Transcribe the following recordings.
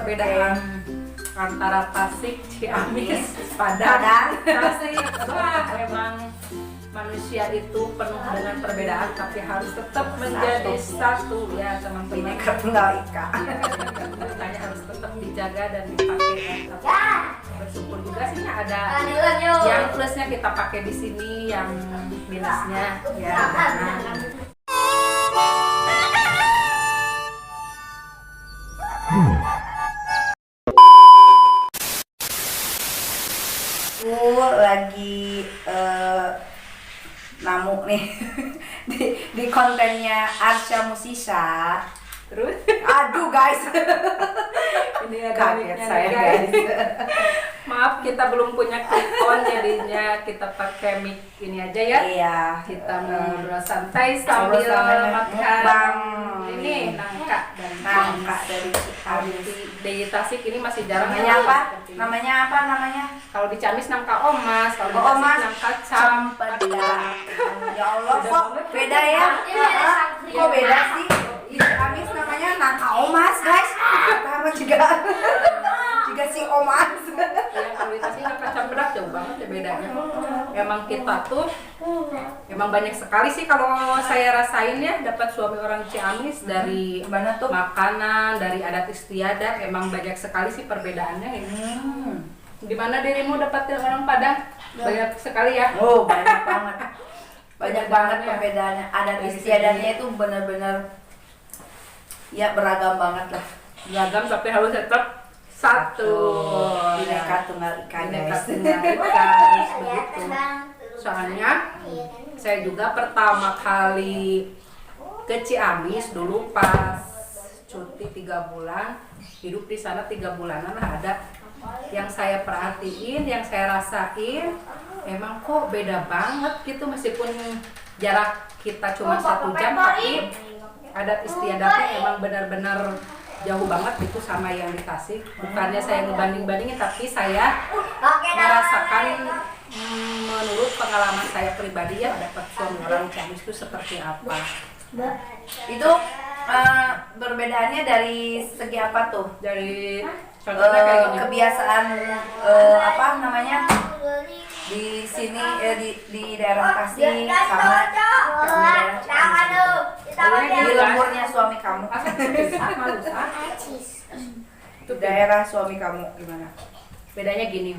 perbedaan antara Tasik, Ciamis, Padang, Tasik. Wah, emang manusia itu penuh dengan perbedaan, tapi harus tetap menjadi satu ya teman-teman. Bineka Tunggal Ika. Makanya harus tetap dijaga dan dipakai. Bersyukur juga sih ada yang plusnya kita pakai di sini, yang minusnya ya jangan. Lagi namu nih di kontennya Arsya Musisa. Terus Aduh guys, ini ada kaget mic-nya saya nih, guys. Maaf, kita belum punya clip-on, jadinya kita pakai mic ini aja ya. Iya, Kita ngobrol santai sambil makan Bang. ini nangka dan Nangka dari Ciamis. di Tasik ini masih jarang. Namanya apa? Seperti ini. Namanya apa namanya? Kalau di Ciamis nangka omas, kalau di Oh, Tasik Mas. nangka Campedak. Ya Allah, Beda kok banget. beda ya? Kok beda sih? Di Ciamis namanya nangka omas guys. Karena juga si omas. Ya, kalau di Tasik nangka campedak jauh banget ya bedanya. Emang kita tuh emang banyak sekali sih kalau saya rasain ya, dapat suami orang Ciamis dari Mana tuh? makanan, dari adat istiadat, emang banyak sekali sih perbedaannya ini. Di mana dirimu dapat orang Padang? Banyak sekali ya. Oh, banyak banget. Banyak banget Perbedaannya. perbedaannya. Adat Dari istiadatnya itu benar-benar ya beragam banget lah. Beragam tapi harus tetap satu. Bineka Tunggal Ika Bineka guys. Tunggal Ika, harus begitu. Soalnya saya juga pertama kali ke Ciamis dulu pas cuti 3 bulan, hidup di sana 3 bulanan lah. Ada yang saya perhatiin, yang saya rasain, emang kok beda banget gitu, meskipun jarak kita cuma 1 jam, tapi adat istiadatnya emang benar-benar jauh banget itu sama yang di Tasik. Bukannya saya ngebanding-bandingin, tapi saya merasakan menurut pengalaman saya pribadi ya, dapat suami orang Ciamis itu seperti apa. Itu perbedaannya dari segi apa tuh? Dari contohnya kayak gini. Kebiasaan apa namanya di sini di daerah Tasik sama yang di daerah Ciamis. Di lemburnya suami kamu. Itu daerah suami kamu gimana? Bedanya gini.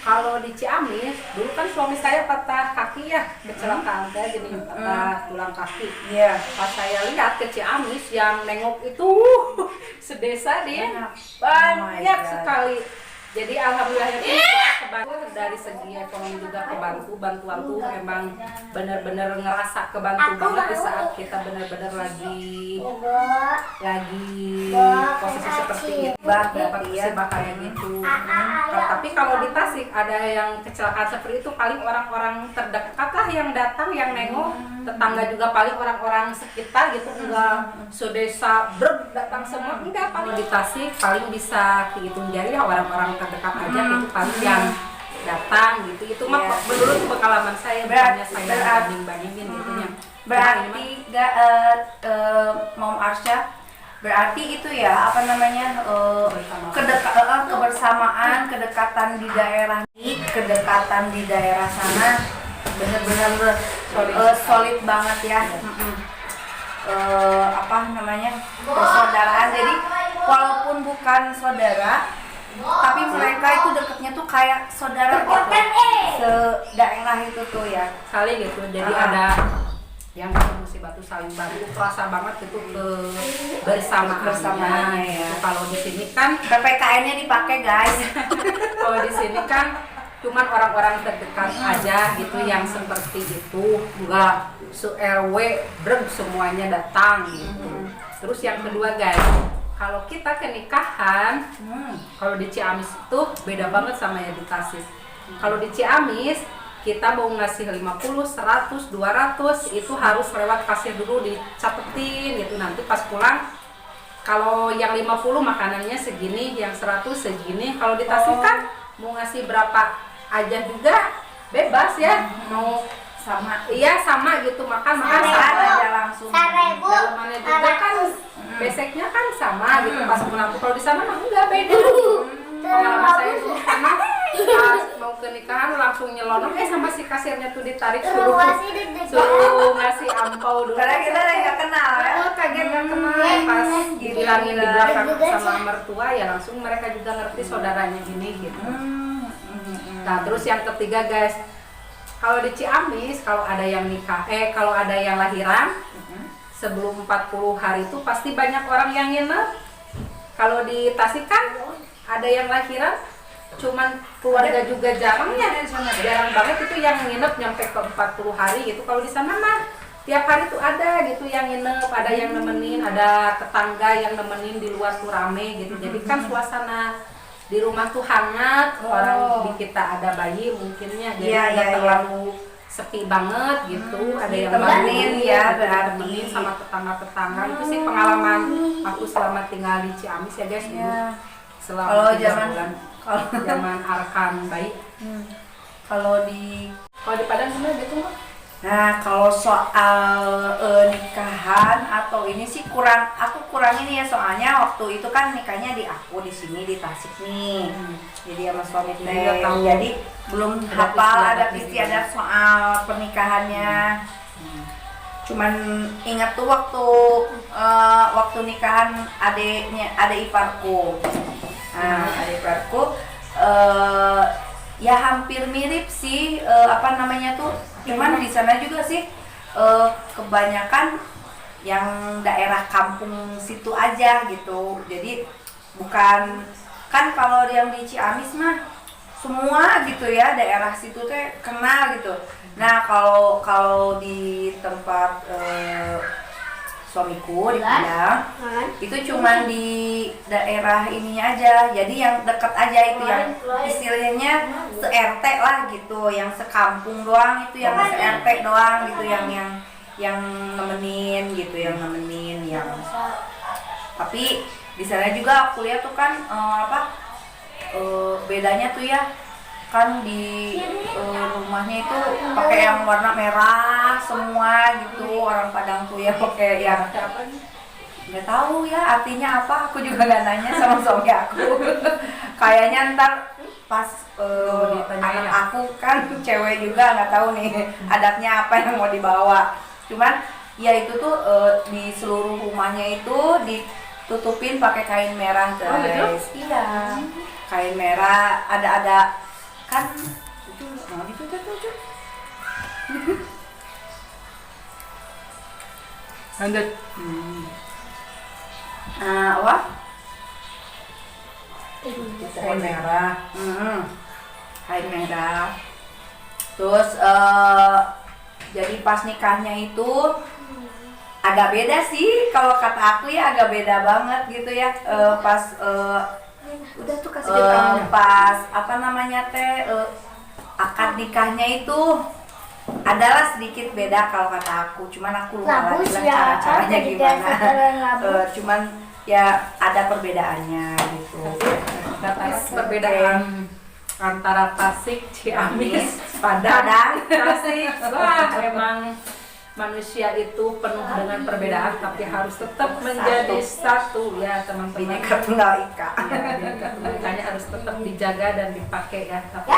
Kalau di Ciamis, dulu kan suami saya patah kaki ya, kecelakaan saya jadi patah tulang kaki. Iya. Pas saya lihat ke Ciamis, yang nengok itu sedesa dia banyak Oh my God. sekali. Jadi alhamdulillah ya, kebantu dari segi ekonomi juga kebantu. Bantuan tuh memang benar-benar ngerasa kebantu banget di saat kita benar-benar lagi posisi seperti itu, dapat musibah kayak gitu. Tapi kalau di Tasik ada yang kecelakaan seperti itu, paling orang-orang terdekat lah yang datang, yang nengok, tetangga juga paling orang-orang sekitar gitu, enggak sedesa datang semua, enggak. Paling di Tasik paling bisa dihitung jari ya, orang-orang terdekat aja gitu paling yang datang gitu. Itu mah menurut pengalaman saya, bukannya saya banding-bandingin gitu ya. Berarti Mom Arsya, berarti itu ya apa namanya kebersamaan, kedekatan di daerah ini, kedekatan di daerah sana benar-benar solid banget ya. Apa namanya persaudaraan. Jadi walaupun bukan saudara, tapi mereka itu dekatnya tuh kayak saudara gitu. Se-daerah itu tuh ya. Saling gitu. Jadi ada yang musibah tuh saling bantu, terasa banget gitu Kebersamaannya ya. Kalau di sini kan PPKN-nya dipakai guys. kalau di sini kan cuman orang-orang terdekat aja gitu yang seperti itu, enggak se-RW semuanya datang gitu. Terus yang kedua guys, kalau kita ke nikahan, kalau di Ciamis itu beda banget sama yang di Tasik. Kalau di Ciamis kita mau ngasih 50, 100, 200 itu harus lewat kasir dulu, dicatetin gitu. Nanti pas pulang kalau yang 50 makanannya segini, yang 100 segini. Kalau di Tasik kan mau ngasih berapa aja juga bebas ya. Mau Sama. iya sama gitu, makan sama Aja langsung. dalamannya juga kan Basicnya kan sama gitu pas pulang. Kalau di sana mah enggak, beda. Pengalaman saya dulu karena pas mau ke nikahan langsung nyelonong sama si kasirnya tuh ditarik suruh ngasih ampau dulu. Karena kita nggak kenal ya. Kaget nggak kenal pas dibilangin di belakang sama mertua ya langsung mereka juga ngerti saudaranya ini gitu. Nah terus yang ketiga guys, kalau di Ciamis kalau ada yang nikah, kalau ada yang lahiran sebelum 40 hari itu pasti banyak orang yang nginep. Kalau di Tasik kan ada yang lahiran cuman keluarga juga jarang banget itu yang nginep nyampe ke 40 hari gitu. Kalau di sana mah tiap hari tuh ada gitu yang nginep, ada yang nemenin, ada tetangga yang nemenin di luar tuh rame gitu. Jadi kan suasana di rumah tuh hangat, orang di kita ada bayi mungkinnya jadi nggak terlalu sepi banget gitu. Ada yang temenin ya, temenin sama tetangga-tetangga. Itu sih pengalaman aku selama tinggal di Ciamis ya guys. Kalau zaman Arkan baik. Kalau di Padang gimana gitu nggak? Nah kalau soal nikahan atau ini sih aku kurang ini ya, soalnya waktu itu kan nikahnya di aku di sini di Tasik nih. Jadi sama suami teh. Jadi belum hafal adat istiadat soal pernikahannya. Cuman ingat tuh waktu nikahan ada iparku. Nah, adik iparku ya hampir mirip sih apa namanya tuh. Cuman di sana juga sih kebanyakan yang daerah kampung situ aja gitu. Jadi bukan kan kalau yang di Ciamis mah semua gitu ya daerah situ teh kenal gitu. Nah kalau di tempat suamiku di Padang itu cuman di daerah ininya aja, jadi yang dekat aja itu yang istilahnya se-RT lah gitu, yang sekampung doang itu yang se-RT doang gitu yang nemenin gitu, yang tapi di sana juga aku lihat tuh kan bedanya tuh ya kan di rumahnya itu pakai yang warna merah semua gitu, orang Padang tuh ya pakai yang nggak tahu ya artinya apa, aku juga nggak nanya sama suami aku. Kayaknya ntar pas anak aku kan cewek juga nggak tahu nih adatnya apa yang mau dibawa. Cuman ya itu tuh di seluruh rumahnya itu ditutupin pakai kain merah guys. Iya, kain merah ada kan itu mau ditutup. Lanjut. Apa? Kain merah. Kain merah. Terus jadi pas nikahnya itu agak beda sih, kalau kata aku ya agak beda banget gitu ya. Pas udah tuh kasih pas apa namanya teh akad nikahnya itu adalah sedikit beda kalau kata aku, cuman aku lupa lagi lah cara-caranya gimana. Cuman ya ada perbedaannya gitu. Perbedaan antara Tasik, Ciamis, Padang, Tasik. Wah, emang manusia itu penuh dengan perbedaan tapi harus tetap menjadi satu ya teman-teman. Bineka Tunggal Ika. Ya, Bineka Tunggal Ikanya harus tetap dijaga dan dipakai ya. Tapi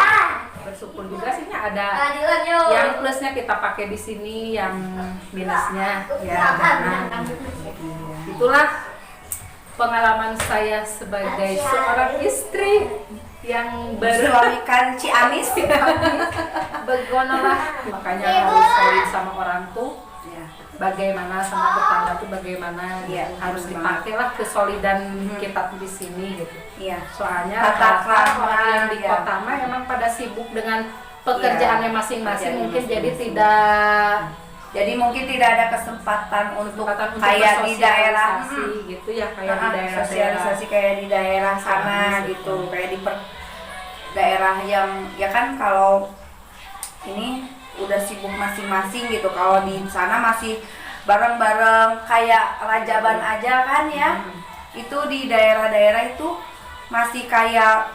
bersyukur juga sih ada yang plusnya kita pakai di sini, yang minusnya ya. Nah, itulah pengalaman saya sebagai seorang istri yang bersuamikan Ciamis. Begonolah, makanya harus solid sama orang tuh. Bagaimana sama tetangga tuh bagaimana harus dipakai lah kesolidan kita tuh di sini gitu. Iya. Soalnya rata-rata orang yang di kota mah emang pada sibuk dengan pekerjaannya masing-masing, mungkin jadi mungkin tidak ada kesempatan untuk kayak di daerah gitu ya, kayak di daerah sosialisasi kayak di daerah sana gitu, kayak di daerah yang ya kan kalau ini udah sibuk masing-masing gitu. Kalau di sana masih bareng-bareng kayak Rajaban aja kan ya. Itu di daerah-daerah itu masih kayak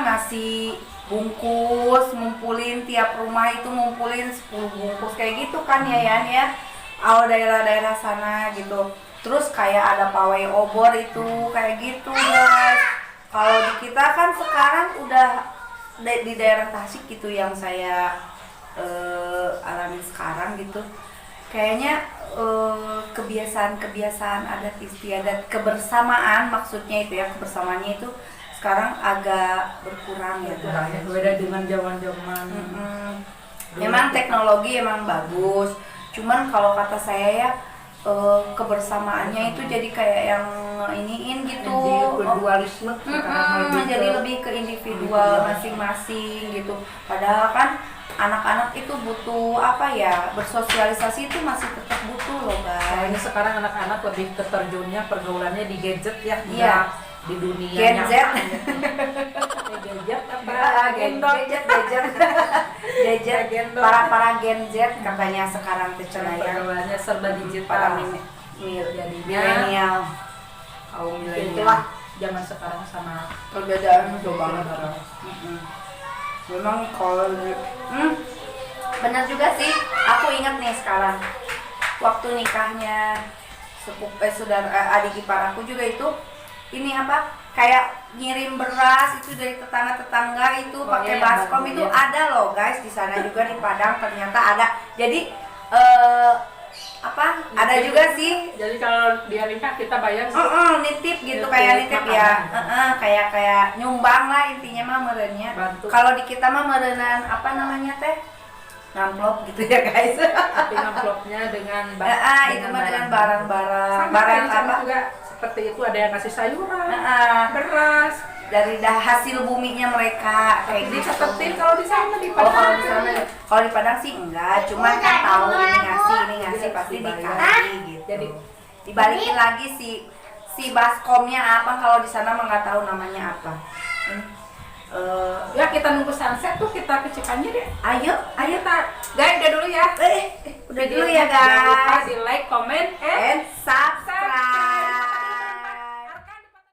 nasi bungkus, ngumpulin tiap rumah itu ngumpulin 10 bungkus kayak gitu kan ya Yan ya. Daerah-daerah sana gitu. Terus kayak ada pawai obor itu kayak gitu guys. Kalau di kita kan sekarang udah di daerah Tasik gitu yang saya alami sekarang gitu. Kayaknya kebiasaan-kebiasaan adat istiadat kebersamaan, maksudnya itu ya, kebersamaannya itu sekarang agak berkurang ya. Beda dengan zaman-zaman. Memang teknologi emang bagus, cuman kalau kata saya ya kebersamaannya itu jadi kayak yang iniin gitu. Individualisme Jadi lebih ke individual masing-masing gitu. Padahal kan anak-anak itu butuh apa ya, bersosialisasi itu masih tetap butuh loh guys. Kayaknya sekarang anak-anak lebih terjunnya pergaulannya di gadget ya, Iya. di dunia Gen Z. gadget apa gadget para Gen Z katanya sekarang tercenayang pergaulannya serba para digital. milenial, kaum milenial. Itulah zaman sekarang sama Perbedaan jauh banget. Memang kalau benar juga sih. Aku ingat nih sekarang waktu nikahnya saudara adik ipar aku juga itu, ini apa, kayak ngirim beras itu dari tetangga-tetangga itu pakai baskom itu ada loh guys di sana juga di Padang, ternyata ada. Jadi ada juga sih. Jadi kalau dia nikah kita bayar nitip gitu, kayak nitip ya, kayak nyumbang lah intinya mah merennya. Kalau di kita mah merenan apa namanya teh, ngamplop gitu ya guys. tapi ngamplopnya dengan itu mah dengan barang apa juga seperti itu, ada yang kasih sayuran, beras dari hasil buminya mereka kayak gitu. dicatetin kalau di sana di Kalau Padang. di sana, kalau di Padang sih enggak, cuman kan tahu ini ngasih pasti dikasih gitu. Jadi Dibalikin lagi si baskomnya apa, kalau di sana mah nggak tahu namanya apa. ya kita nunggu sunset tuh, kita ke Cikanjur deh. Ayo Guys, udah dulu ya. udah dulu ya Jangan lupa guys. di like, comment, And subscribe.